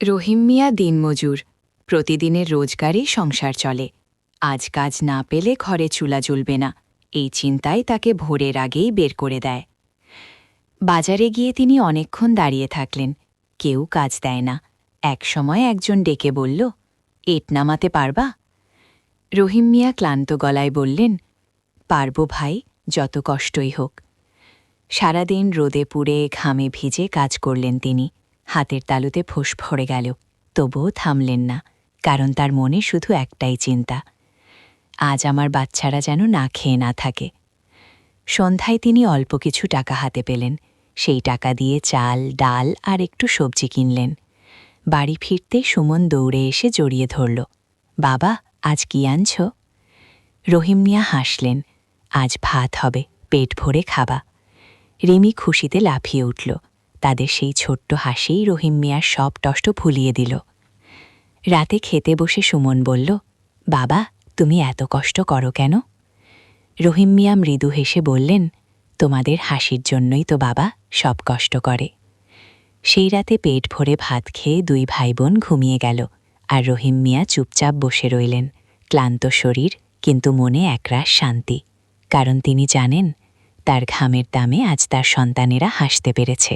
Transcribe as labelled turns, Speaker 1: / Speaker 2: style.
Speaker 1: রহিম মিয়া দিনমজুর। প্রতিদিনের রোজগারে সংসার চলে। আজ কাজ না পেলে ঘরে চুলা জ্বলবে না, এই চিন্তায় তাকে ভোরের আগেই বের করে দেয়। বাজারে গিয়ে তিনি অনেকক্ষণ দাঁড়িয়ে থাকলেন। কেউ কাজ দেয় না। একসময় একজন ডেকে বলল, এট নামাতে পারবা? রহিম মিয়া ক্লান্ত গলায় বললেন, পারব ভাই, যত কষ্টই হোক। সারাদিন রোদে পুড়ে ঘামে ভিজে কাজ করলেন তিনি। হাতের তালুতে ফোঁস ভরে গেল, তবুও থামলেন না, কারণ তার মনে শুধু একটাই চিন্তা, আজ আমার বাচ্চারা যেন না খেয়ে না থাকে। সন্ধ্যায় তিনি অল্প কিছু টাকা হাতে পেলেন। সেই টাকা দিয়ে চাল, ডাল আর একটু সবজি কিনলেন। বাড়ি ফিরতে সুমন দৌড়ে এসে জড়িয়ে ধরল, বাবা, আজ কি আনছ? রহিম মিয়া হাসলেন, আজ ভাত হবে, পেট ভরে খাবা। রিমি খুশিতে লাফিয়ে উঠল। তাদের সেই ছোট্ট হাসিই রহিম মিয়ার সব কষ্ট ভুলিয়ে দিল। রাতে খেতে বসে সুমন বলল, বাবা, তুমি এত কষ্ট করো কেন? রহিম মিয়া মৃদু হেসে বললেন, তোমাদের হাসির জন্যই তো বাবা সব কষ্ট করে। সেই রাতে পেট ভরে ভাত খেয়ে দুই ভাই বোন ঘুমিয়ে গেল, আর রহিম মিয়া চুপচাপ বসে রইলেন, ক্লান্ত শরীর কিন্তু মনে একরাশ শান্তি, কারণ তিনি জানেন তার ঘামের দামে আজ তার সন্তানেরা হাসতে পেরেছে।